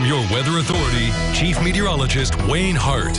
from your weather authority, Chief Meteorologist Wayne Hart.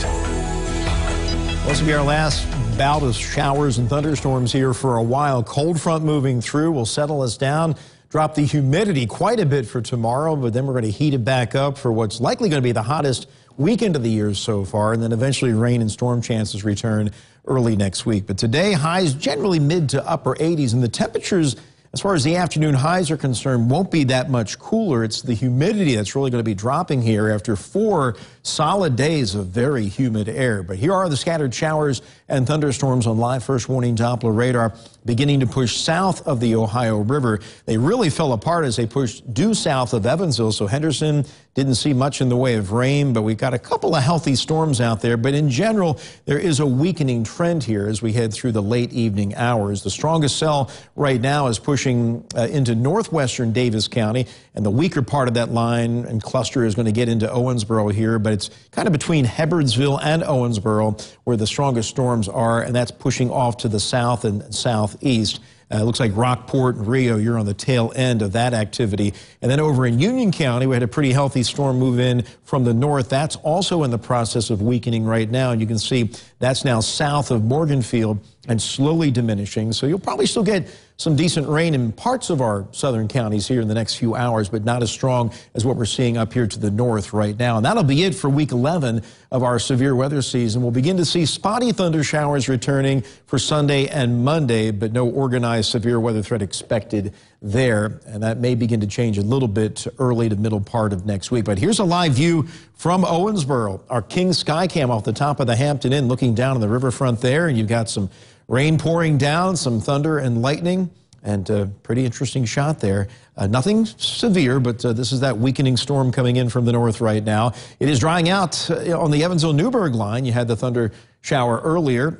This will be our last bout of showers and thunderstorms here for a while. Cold front moving through will settle us down, drop the humidity quite a bit for tomorrow, but then we're going to heat it back up for what's likely going to be the hottest weekend of the year so far, and then eventually rain and storm chances return early next week. But today, highs generally mid to upper 80s, and the temperatures, as far as the afternoon highs are concerned, won't be that much cooler. It's the humidity that's really going to be dropping here after 4 solid days of very humid air. But here are the scattered showers and thunderstorms on live first warning Doppler radar beginning to push south of the Ohio River. They really fell apart as they pushed due south of Evansville, so Henderson didn't see much in the way of rain, but we've got a couple of healthy storms out there. But in general, there is a weakening trend here as we head through the late evening hours. The strongest cell right now is pushing into northwestern Davis County, and the weaker part of that line and cluster is going to get into Owensboro here, but it's kind of between Hebbardsville and Owensboro where the strongest storms are, and that's pushing off to the south and southeast. It looks like Rockport and Rio, you're on the tail end of that activity. And then over in Union County, we had a pretty healthy storm move in from the north. That's also in the process of weakening right now. And you can see that's now south of Morganfield and slowly diminishing. So you'll probably still get some decent rain in parts of our southern counties here in the next few hours, but not as strong as what we're seeing up here to the north right now. And that'll be it for week 11 of our severe weather season. We'll begin to see spotty thunder showers returning for Sunday and Monday, but no organized severe weather threat expected there. And that may begin to change a little bit early to middle part of next week. But here's a live view from Owensboro, our King Skycam off the top of the Hampton Inn, looking down on the riverfront there, and you've got some rain pouring down, some thunder and lightning, and a pretty interesting shot there. Nothing severe, but this is that weakening storm coming in from the north right now. It is drying out on the Evansville-Newburgh line. You had the thunder shower earlier,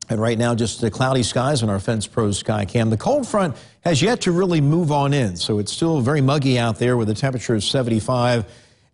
and right now just the cloudy skies on our Fence Pros Skycam. The cold front has yet to really move on in, so it's still very muggy out there with a temperature of 75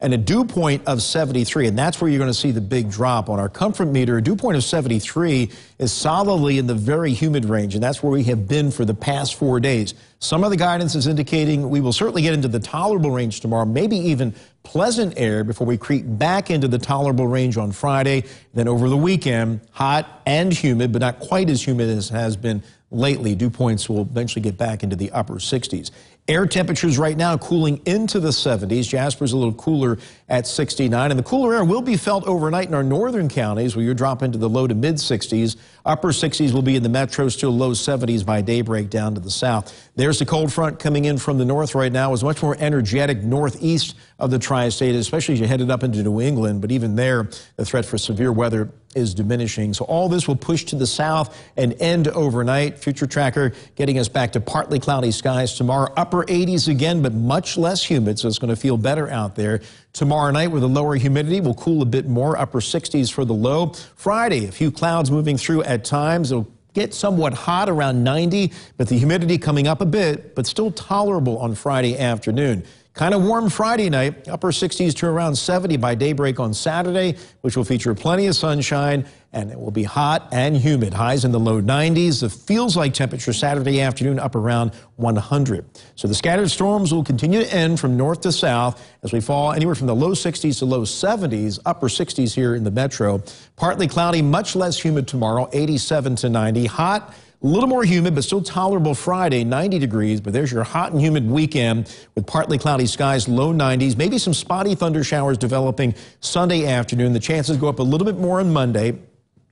and a dew point of 73, and that's where you're going to see the big drop. On our comfort meter, a dew point of 73 is solidly in the very humid range, and that's where we have been for the past 4 days. Some of the guidance is indicating we will certainly get into the tolerable range tomorrow, maybe even pleasant air before we creep back into the tolerable range on Friday. Then over the weekend, hot and humid, but not quite as humid as has been lately. Dew points will eventually get back into the upper 60s. Air temperatures right now cooling into the 70s. Jasper's a little cooler at 69. And the cooler air will be felt overnight in our northern counties where you drop into the low to mid 60s. Upper 60s will be in the metro, still low 70s by daybreak down to the south. There's the cold front coming in from the north right now. It's much more energetic northeast of the tri-state, especially as you headed up into New England. But even there, the threat for severe weather is diminishing. So all this will push to the south and end overnight. Future tracker getting us back to partly cloudy skies tomorrow. Upper 80s again, but much less humid, so it's going to feel better out there. Tomorrow night with a lower humidity, will cool a bit more. Upper 60s for the low. Friday, a few clouds moving through at times. It'll get somewhat hot around 90, but the humidity coming up a bit, but still tolerable on Friday afternoon. Kind of warm Friday night, upper 60s to around 70 by daybreak on Saturday, which will feature plenty of sunshine, and it will be hot and humid. Highs in the low 90s. The feels like temperature Saturday afternoon up around 100. So the scattered storms will continue to end from north to south as we fall anywhere from the low 60s to low 70s, upper 60s here in the metro. Partly cloudy, much less humid tomorrow, 87 to 90. Hot, a little more humid, but still tolerable Friday, 90 degrees. But there's your hot and humid weekend with partly cloudy skies, low 90s. Maybe some spotty thunder showers developing Sunday afternoon. The chances go up a little bit more on Monday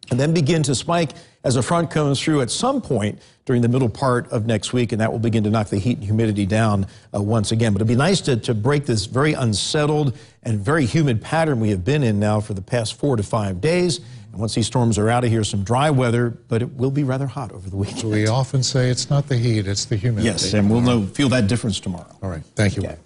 and then begin to spike as a front comes through at some point during the middle part of next week, and that will begin to knock the heat and humidity down once again. But it'd be nice to break this very unsettled and very humid pattern we have been in now for the past 4 to 5 days. And once these storms are out of here, some dry weather, but it will be rather hot over the weekend. We often say it's not the heat, it's the humidity. Yes, and we'll feel that difference tomorrow. All right. Thank you. Okay.